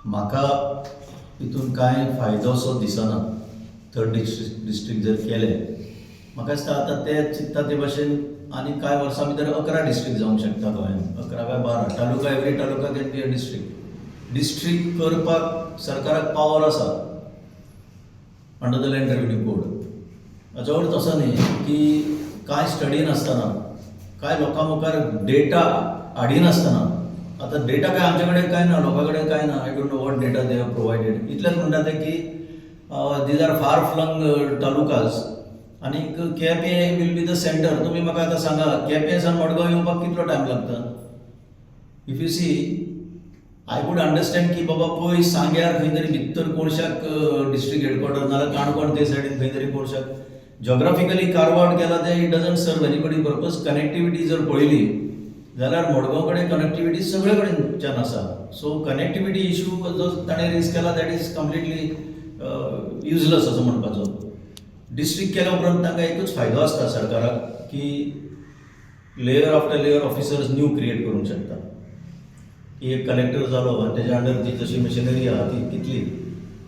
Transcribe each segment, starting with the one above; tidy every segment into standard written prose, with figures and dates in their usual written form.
म्हाका हितून कांय फायदो असो दिसना थर्ड डिस्ट्रिक्ट जर केलें. म्हाका दिसता आतां ते चिंतता ते भाशेन आनी कांय वर्सां भितर 11 डिस्ट्रिक्ट जावंक शकता गोंयांत. 11 काय 12 taluka, every taluka can be a district करपाक सरकाराक पावर आसा under the land revenue code. हाचो अर्थ असो न्ही की कांय स्टडी नासतना, कांय लोकां मुखार डेटा हाडिनासतना, आतां डेटा काय आमचे कडेन काय ना, लोकां कडेन काय ना. I don't know what data they have provided. इतलेंच म्हणटा ते की these are far flung talukas आनी Quepem will be the centre. तुमी म्हाका आतां सांगा, केपेंसान मडगांव येवपाक कितलो टायम लागता? If you see, I would understand की बाबा पयस सांग्यार खंय तरी भितर कोणशाक डिस्ट्रिक्ट हेडक्वॉर्टर नाल्यार काणकोण ते सायडीन खंय तरी कोणशाक जॉग्राफिकली कार्व आउट केला ते इट डजंट सर्व एनीबडी पर्पज. कनेक्टिविटी जर पळयली जाल्यार मडगांव कडेन कनेक्टिविटी सगळे कडेनच्यान आसा. सो कनेक्टिविटी इशू जो ताणें रेज केला दॅट इज कम्प्लिटली युजलस असो म्हणपाचो. डिस्ट्रिक्ट केल्या उपरांत तांकां एकूच फायदो आसता सरकाराक की layer after layer officers new create करूंक शकता. की एक कलेक्टर जालो आनी तेज्या अंडर ती जशी मशिनरी आहा ती कितली,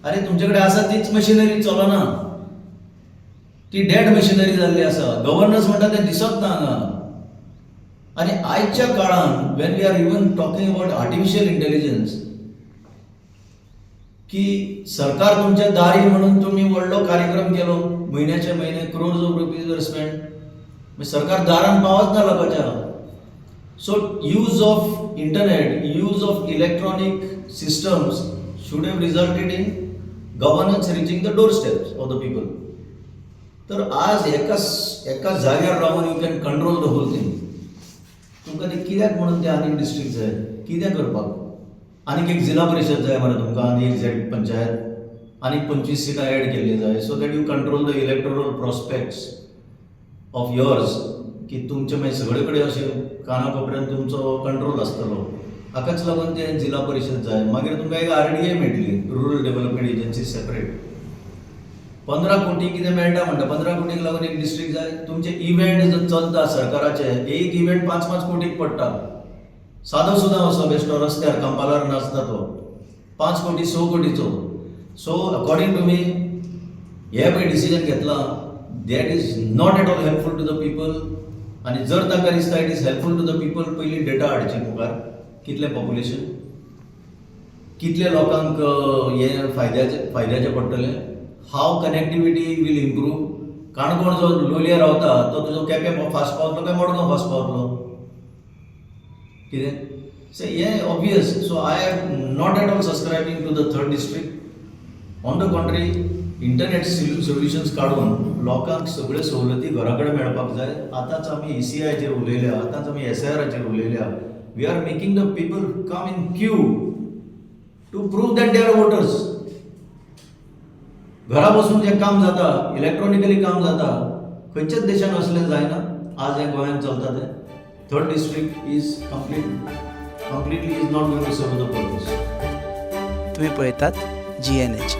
अरे तुमचे कडेन आसा तीच मशिनरी चलना, ती डेड मशिनरी जाल्ली आसा. गव्हर्नन्स म्हणटा तें दिसत ना हांगा. आनी आयच्या काळान when we are even talking about artificial intelligence, की सरकार तुमच्या दारी म्हणून तुम्ही व्हडलो कार्यक्रम केलो, म्हयन्याचे म्हयने क्रोर्स ऑफ रुपीज वर स्पेंड, सरकार दारान पावच ना लोकांच्या. So use of internet, use of electronic systems should have resulted in governance reaching the doorsteps of the people. तर आज एका जाग्यार रावन you can control the whole thing. तुमकां ते कित्याक म्हणून ते आनीक डिस्ट्रिक्ट जाय? कितें करपाक? आनीक एक जिल्हा परिशद जाय मरे तुमकां, आनी एक झेड पंचायत, आनीक 25 सिटां एड केल्ली जाय, so that you control the electoral prospects of yours, की तुमचे मागीर सगळे कडेन अशें काना कोपऱ्यान तुमचो कंट्रोल आसतलो. हाकाच लागून तें जिल्हा परिशद जाय. मागीर तुमकां एक RDA मेळटली, रुरल डेव्हलपमेंट एजन्सी सेपरेट. 15 कोटी कितें मेळटा म्हणटा, 15 कोटीक लागून एक डिस्ट्रिक्ट जाय. तुमचे इव्हेंट जर चलता सरकाराचे, एक इव्हेंट 5-5 कोटीक पडटा. सादो सुद्दां असो बेश्टो रस्त्यार कंपालार नाचता तो 5 कोटी 6 कोटीचो. सो अकॉर्डिंग टू मी हे पळय डिसिजन घेतला that is not at all helpful to the people. आनी जर तांकां दिसता it is helpful to the people, पयली डेटा हाडची मुखार, कितलें पॉप्युलेशन, कितले लोकांक हे फायद्याचें पडटलें, how connectivity will improve. Canacona जो लोलये रावता तो तुजो केपें फास्ट पावतलो काय मडगांव फास्ट पावतलो? कितें से हें obvious. So I am not at all subscribing to the third district. On the contrary, internet solutions काडून लोकांक सगळ्यो सवलती घरा कडेन मेळपाक जाय. आतांच आमी ECIचेर उलयल्या, आतांच आमी SIRचेर उलयल्या. We are making the people come in queue to prove that they are voters. घरा बसून जें काम जाता, इलेक्ट्रॉनिकली काम जाता, खंयच्याच देशान असलें जायना. आज हें गोंयांत चलता तें. Third district is completely is not going to serve the purpose. तुम्ही पळयतात GNH.